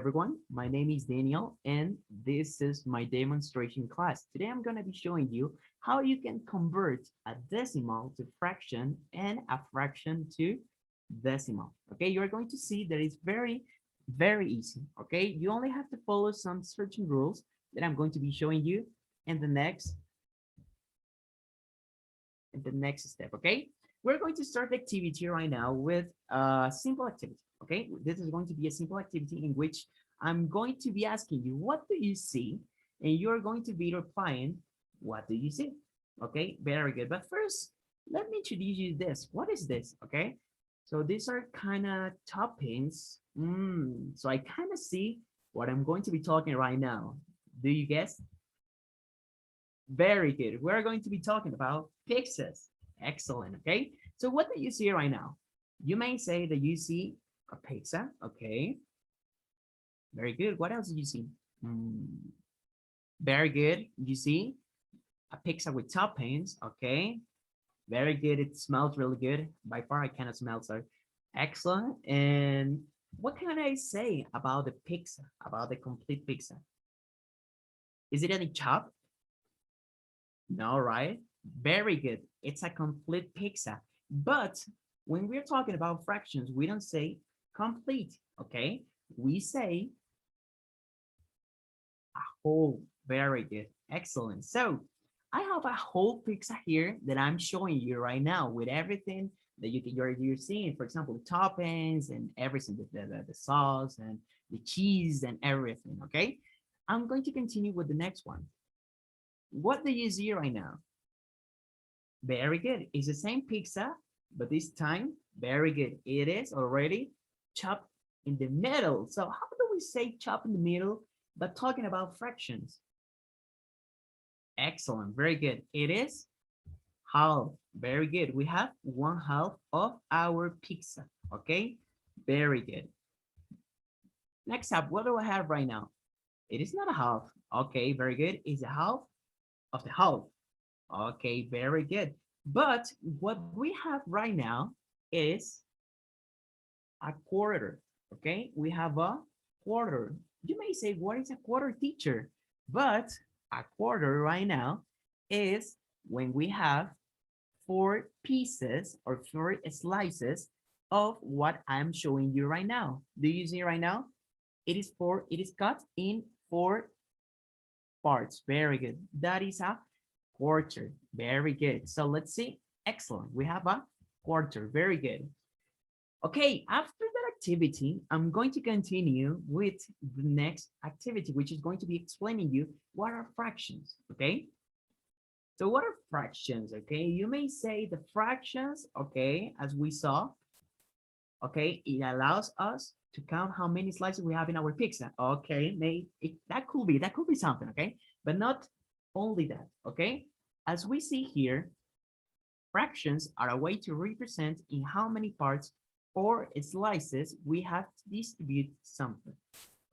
everyone. My name is Daniel, and this is my demonstration class. Today, I'm going to be showing you how you can convert a decimal to fraction and a fraction to decimal. Okay, you're going to see that it's very easy. Okay, you only have to follow some certain rules that I'm going to be showing you in the next step. Okay, we're going to start the activity right now with a simple activity. Okay, this is going to be a simple activity in which I'm going to be asking you, what do you see? And you're going to be replying, what do you see? Okay, very good. But first, let me introduce you this. What is this? Okay, so these are kind of toppings. So I kind of see what I'm going to be talking right now. Do you guess? Very good. We're going to be talking about pizzas. Excellent. Okay. So what do you see right now? You may say that you see a pizza. Okay. Very good. What else do you see? Very good. You see a pizza with toppings. Okay. Very good. It smells really good. By far, I cannot smell, so excellent. And what can I say about the pizza, about the complete pizza? Is it any chop? No, right? Very good. It's a complete pizza. But when we're talking about fractions, we don't say complete, okay? We say a whole. Very good. Excellent. So I have a whole pizza here that I'm showing you right now with everything that you're seeing. For example, toppings and everything, the sauce and the cheese and everything, okay? I'm going to continue with the next one. What do you see right now? Very good. It's the same pizza, but this time, very good. It is already chopped in the middle. So how do we say chop in the middle, but talking about fractions? Excellent. Very good. It is half. Very good. We have 1/2 of our pizza. Okay. Very good. Next up, what do I have right now? It is not a half. Okay. Very good. It's a half of the half. Okay, very good. But what we have right now is a quarter. Okay, we have a quarter. You may say, what is a quarter, teacher? But a quarter right now is when we have 4 pieces or 4 slices of what I'm showing you right now. Do you see right now? It is cut in 4 parts. Very good. That is a quarter. Very good. So let's see. Excellent. We have a quarter. Very good. Okay, after that activity, I'm going to continue with the next activity, which is going to be explaining you what are fractions. Okay. So what are fractions? Okay, you may say the fractions, okay, as we saw, okay, it allows us to count how many slices we have in our pizza. Okay, that could be something, okay, but not only that, okay? As we see here, fractions are a way to represent in how many parts or slices we have to distribute something,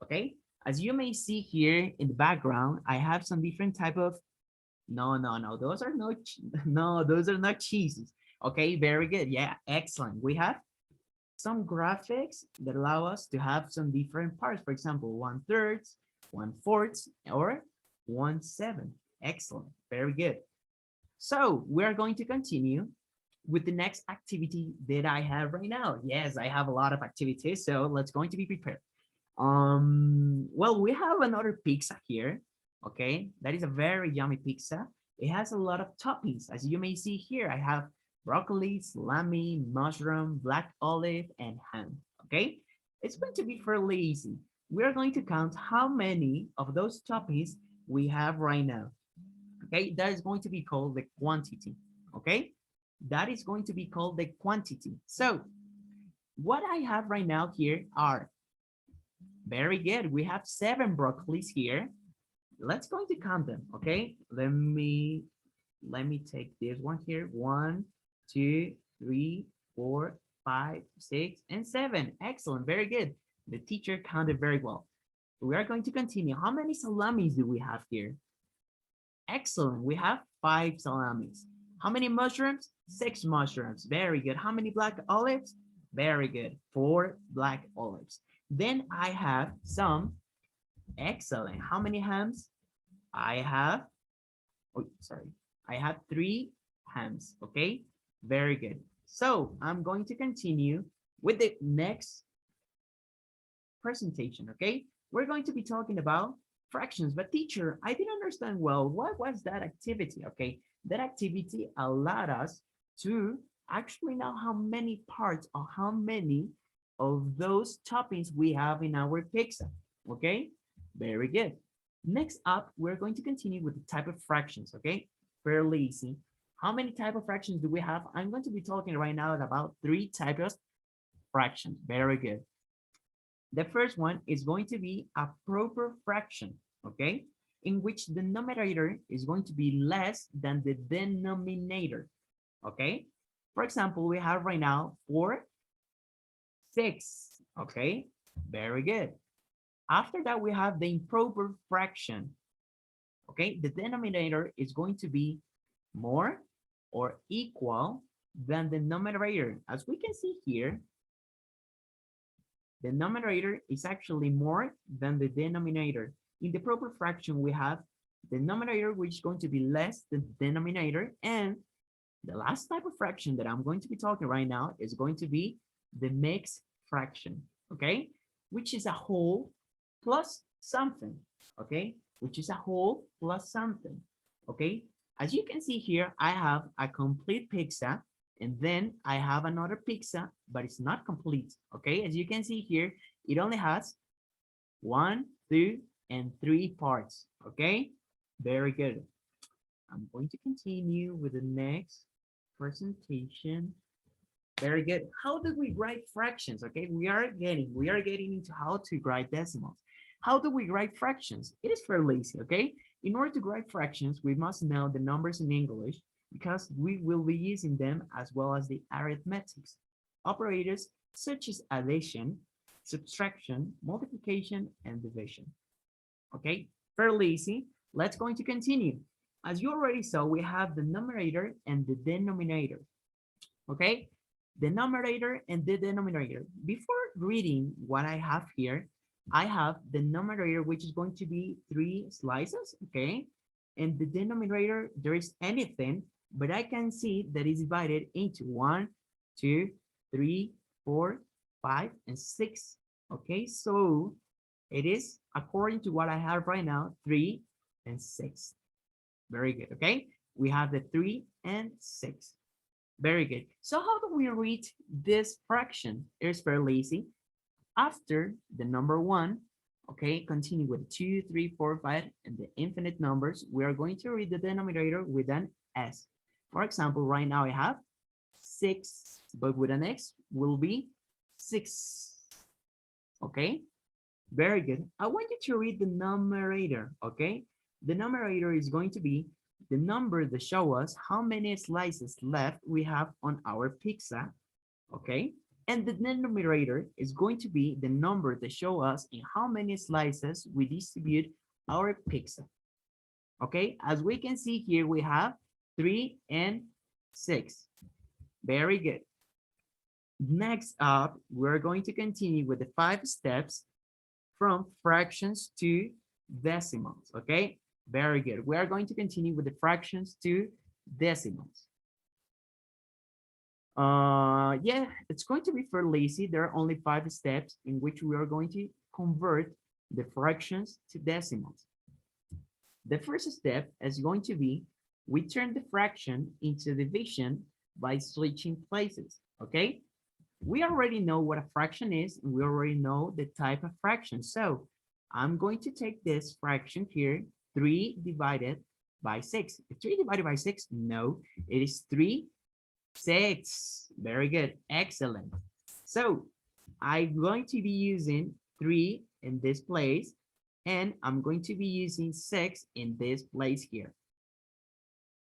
okay? As you may see here in the background, I have some different type of, no, those are those are not cheeses. Okay, very good. Yeah, excellent. We have some graphics that allow us to have some different parts. For example, 1/3, 1/4, or 1/7. Excellent. Very good. So we're going to continue with the next activity that I have right now. Yes, I have a lot of activities, so let's going to be prepared. Well, we have another pizza here. Okay, that is a very yummy pizza. It has a lot of toppings. As you may see here, I have broccoli, salami, mushroom, black olive, and ham. Okay, it's going to be fairly easy. We're going to count how many of those toppings we have right now. Okay, that is going to be called the quantity. Okay, that is going to be called the quantity. So what I have right now here are, very good, we have 7 broccolis here. Let's going to count them. Okay, let me take this one here. 1, 2, 3, 4, 5, 6, and 7. Excellent. Very good. The teacher counted very well. We are going to continue. How many salamis do we have here? Excellent. We have 5 salamis. How many mushrooms? 6 mushrooms. Very good. How many black olives? Very good. 4 black olives. Then I have some. Excellent. How many hams? I have, oh, sorry. I have 3 hams, okay? Very good. So I'm going to continue with the next presentation, okay? We're going to be talking about fractions, but teacher, I didn't understand well, what was that activity, okay? That activity allowed us to actually know how many parts or how many of those toppings we have in our pizza, okay? Very good. Next up, we're going to continue with the type of fractions, okay? Fairly easy. How many type of fractions do we have? I'm going to be talking right now about 3 types of fractions. Very good. The first one is going to be a proper fraction, okay? In which the numerator is going to be less than the denominator, okay? For example, we have right now 4, 6, okay? Very good. After that, we have the improper fraction, okay? The denominator is going to be more or equal than the numerator. As we can see here, the numerator is actually more than the denominator. In the proper fraction, we have the numerator, which is going to be less than the denominator. And the last type of fraction that I'm going to be talking right now is going to be the mixed fraction, okay? Which is a whole plus something, okay? Which is a whole plus something, okay? As you can see here, I have a complete pizza, and then I have another pizza, but it's not complete, okay? As you can see here, it only has 1, 2, and 3 parts, okay? Very good. I'm going to continue with the next presentation. Very good. How do we write fractions? Okay, we are getting into how to write decimals. How do we write fractions? It is fairly easy, okay? In order to write fractions, we must know the numbers in English because we will be using them as well as the arithmetics. Operators such as addition, subtraction, multiplication, and division. Okay, fairly easy. Let's going to continue. As you already saw, we have the numerator and the denominator. Okay, the numerator and the denominator. Before reading what I have here, I have the numerator, which is going to be 3 slices, okay? And the denominator, there is anything, but I can see that it's divided into 1, 2, 3, 4, 5, and 6, okay? So it is, according to what I have right now, 3 and 6. Very good, okay? We have the 3 and 6. Very good. So how do we read this fraction? It's fairly easy. After the number 1, okay, continue with 2, 3, 4, 5, and the infinite numbers, we are going to read the denominator with an S. For example, right now I have 6, but with an X will be 6. Okay, very good. I want you to read the numerator, okay? The numerator is going to be the number that show us how many slices left we have on our pizza, okay? And the denominator is going to be the number that show us in how many slices we distribute our pizza, okay? As we can see here, we have 3 and 6. Very good. Next up, we're going to continue with the 5 steps from fractions to decimals, okay? Very good. We are going to continue with the fractions to decimals. Yeah, it's going to be fairly easy. There are only 5 steps in which we are going to convert the fractions to decimals. The first step is going to be, we turn the fraction into division by switching places, okay? We already know what a fraction is, and we already know the type of fraction. So I'm going to take this fraction here, 3 divided by 6. 3 divided by 6? No, it is 3, 6. Very good. Excellent. So I'm going to be using 3 in this place, and I'm going to be using 6 in this place here.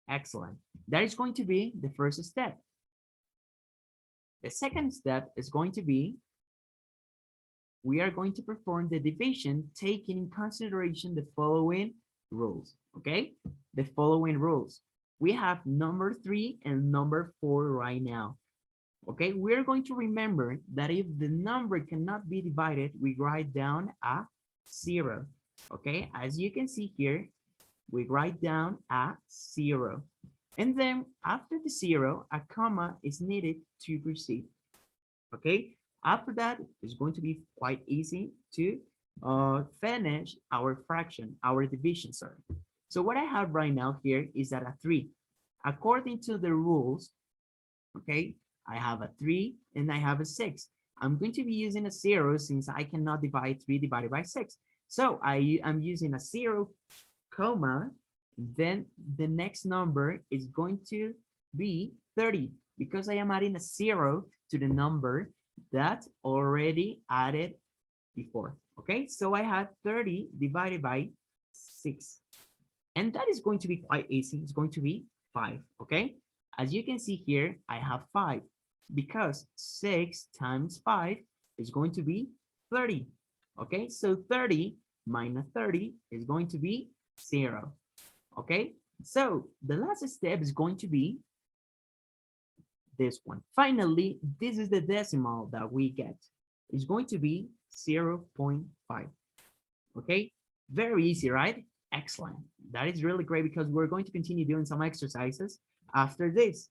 Excellent. That is going to be the first step. The second step is going to be, we are going to perform the division taking in consideration the following rules, okay? The following rules. We have number 3 and number 4 right now, Okay, we're going to remember that if the number cannot be divided, we write down a 0. Okay, as you can see here, we write down a 0. And then after the 0, a comma is needed to proceed. Okay, after that, it's going to be quite easy to finish our fraction, our division, sorry. So what I have right now here is that a 3. According to the rules, okay, I have a 3 and I have a 6. I'm going to be using a 0 since I cannot divide 3 divided by 6. So I'm using a 0, comma, then the next number is going to be 30 because I am adding a 0 to the number that already added before. Okay, so I have 30 divided by 6. And that is going to be quite easy. It's going to be 5. Okay, as you can see here, I have 5 because 6 times 5 is going to be 30. Okay, so 30 minus 30 is going to be 0. Okay, so the last step is going to be this one. Finally, this is the decimal that we get. It's going to be 0.5. Okay, very easy, right? Excellent. That is really great because we're going to continue doing some exercises after this.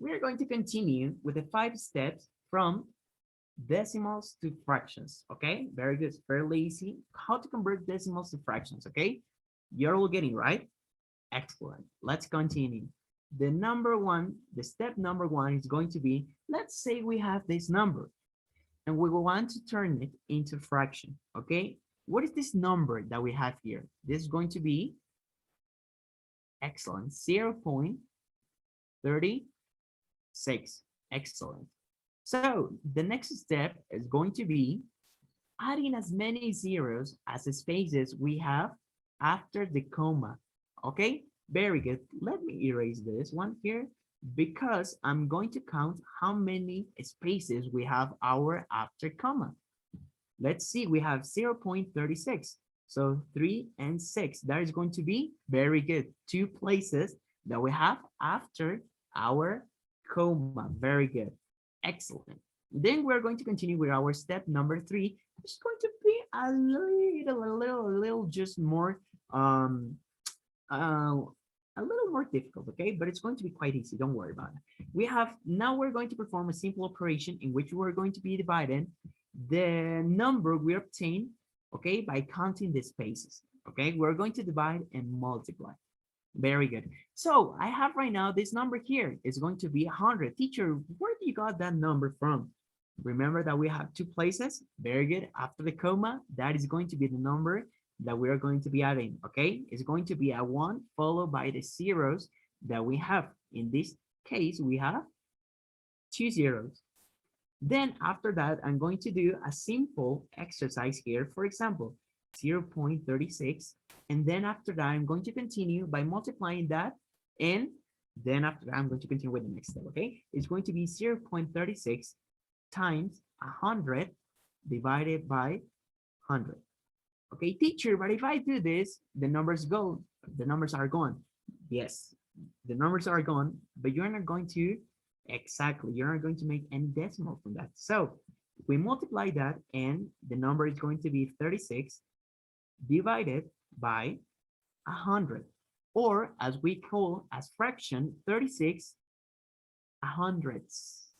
We are going to continue with the 5 steps from decimals to fractions. Okay, very good. Fairly easy. How to convert decimals to fractions. Okay, you're all getting right. Excellent. Let's continue. The step number 1 is going to be, let's say we have this number and we want to turn it into fraction. Okay, what is this number that we have here? This is going to be, excellent, 0.36. Excellent. So the next step is going to be adding as many zeros as the spaces we have after the comma. Okay, very good. Let me erase this one here because I'm going to count how many spaces we have our after comma. Let's see, we have 0.36. So 3 and 6, that is going to be very good. 2 places that we have after our comma. Very good. Excellent. Then we're going to continue with our step number 3. It's going to be a little just more a little more difficult, okay? But it's going to be quite easy. Don't worry about it. Now we're going to perform a simple operation in which we're going to be dividing the number we obtain, okay, by counting the spaces, okay? We're going to divide and multiply. Very good. So I have right now this number here is going to be 100. Teacher, where do you got that number from? Remember that we have 2 places. Very good. After the comma, that is going to be the number that we are going to be adding, okay? It's going to be a 1 followed by the zeros that we have. In this case, we have 2 zeros. Then after that, I'm going to do a simple exercise here. For example, 0.36. And then after that, I'm going to continue by multiplying that. And then after that, I'm going to continue with the next step, okay? It's going to be 0.36 times 100 divided by 100. Okay, teacher, but if I do this, the numbers are gone. Yes, the numbers are gone, but you're not going to, exactly, you're not going to make any decimal from that. So we multiply that and the number is going to be 36 divided by 100, or as we call as fraction, 36 hundredths.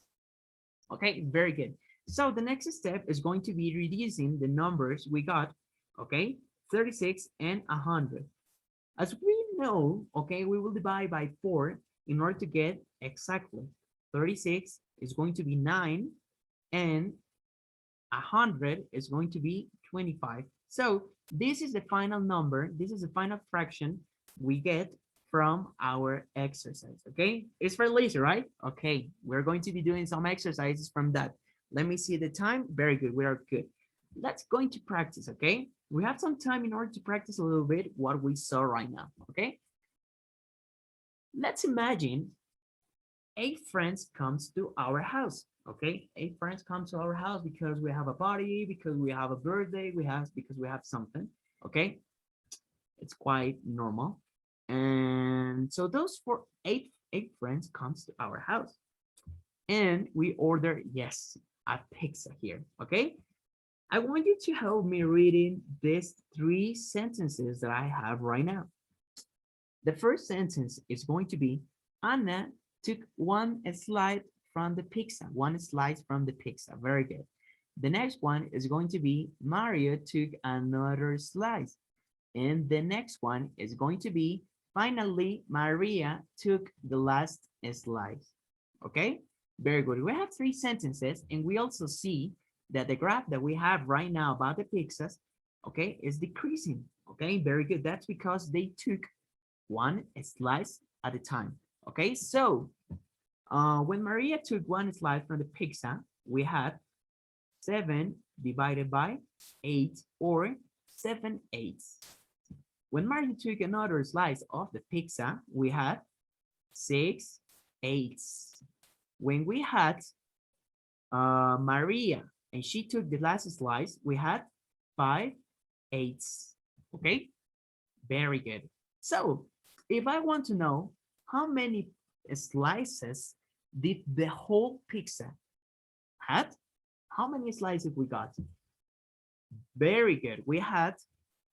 Okay, very good. So the next step is going to be reducing the numbers we got, okay, 36 and 100. As we know, okay, we will divide by 4 in order to get exactly 36 is going to be 9 and 100 is going to be 25. So this is the final number. This is the final fraction we get from our exercise, okay? It's for later, right? Okay, we're going to be doing some exercises from that. Let me see the time. Very good, we are good. Let's go into practice, okay? We have some time in order to practice a little bit what we saw right now, okay? Let's imagine 8 friends comes to our house, okay? 8 friends come to our house because we have a party, because we have a birthday, because we have something, okay? It's quite normal. And so those 8 8 friends comes to our house. And we order, yes, a pizza here, okay? I want you to help me reading these 3 sentences that I have right now. The first sentence is going to be, Anna took one slide from the pizza, one slice from the pizza. Very good. The next one is going to be, Mario took another slice. And the next one is going to be, finally, Maria took the last slice. Okay, very good. We have 3 sentences, and we also see that the graph that we have right now about the pizzas, okay, is decreasing. Okay, very good. That's because they took one slice at a time. Okay, so when Maria took one slice from the pizza, we had 7 divided by 8, or 7/8. When Maria took another slice of the pizza, we had 6/8. When we had Maria and she took the last slice, we had 5/8. Okay, very good. So if I want to know how many slices did the whole pizza had, how many slices we got? Very good. We had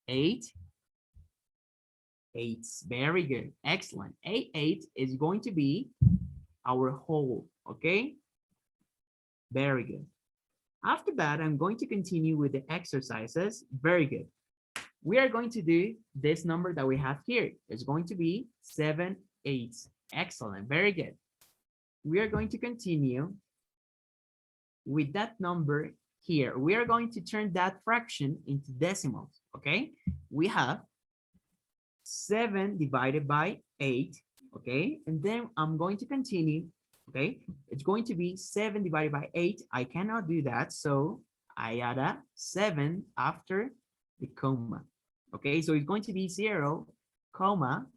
8/8. Very good. Excellent. 8/8 is going to be our whole. Okay. Very good. After that, I'm going to continue with the exercises. Very good. We are going to do this number that we have here. It's going to be 7/8. Excellent. Very good. We are going to continue with that number here. We are going to turn that fraction into decimals. Okay. We have 7 divided by 8. Okay. And then I'm going to continue. Okay. It's going to be 7 divided by 8. I cannot do that. So I add a 7 after the comma. Okay. So it's going to be 0, comma,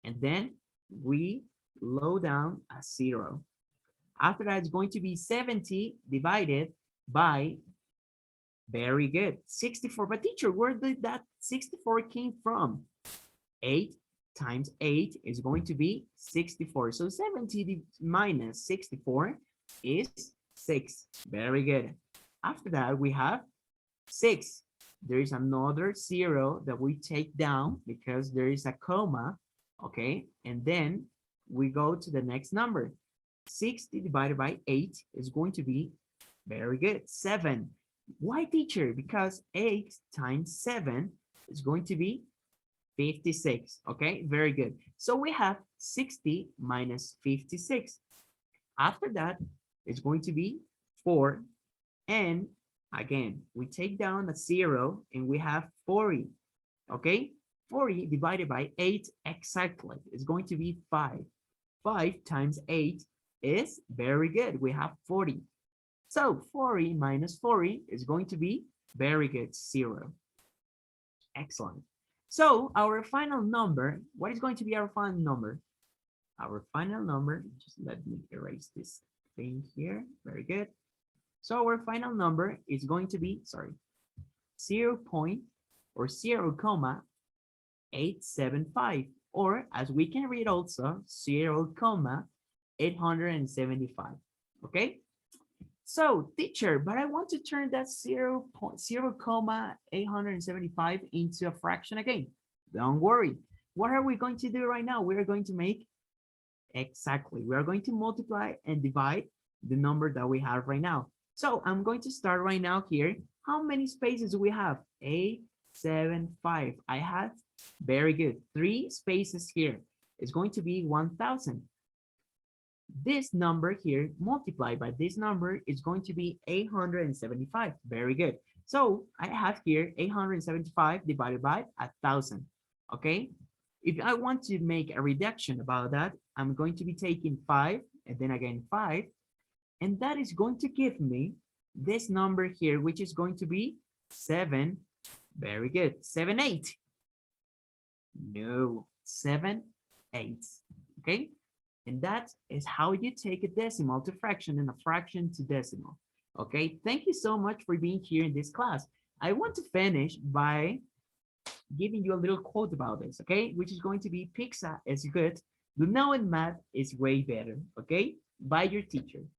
and then we load down a 0. After that, it's going to be 70 divided by, very good, 64. But teacher, where did that 64 came from? 8 times 8 is going to be 64. So 70 minus 64 is 6. Very good. After that, we have 6. There is another 0 that we take down because there is a comma. Okay. And then we go to the next number. 60 divided by 8 is going to be, very good, 7. Why, teacher? Because 8 times 7 is going to be 56. Okay, very good. So we have 60 minus 56. After that, it's going to be 4. And again, we take down a 0 and we have 40. Okay, 40 divided by 8 exactly is going to be 5. 5 times 8 is, very good, we have 40. So 40 minus 40 is going to be, very good, 0. Excellent. So our final number, what is going to be our final number? Our final number, just let me erase this thing here. Very good. So our final number is going to be, 0 point or 0,875, or as we can read also, 0,875. Okay. So teacher, but I want to turn that 0,875 into a fraction again. Don't worry. What are we going to do right now? We are going to make, exactly, we are going to multiply and divide the number that we have right now. So I'm going to start right now here. How many spaces do we have? 8, 7, 5. I have, very good, 3 spaces here. It's going to be 1,000. This number here multiplied by this number is going to be 875. Very good. So I have here 875 divided by 1,000. Okay. If I want to make a reduction about that, I'm going to be taking 5 and then again 5. And that is going to give me this number here, which is going to be 7. Very good. 7/8. No, 7/8. Okay. And that is how you take a decimal to fraction and a fraction to decimal. Okay, thank you so much for being here in this class. I want to finish by giving you a little quote about this, okay, which is going to be, pizza is good Do now in math is way better, okay? By your teacher.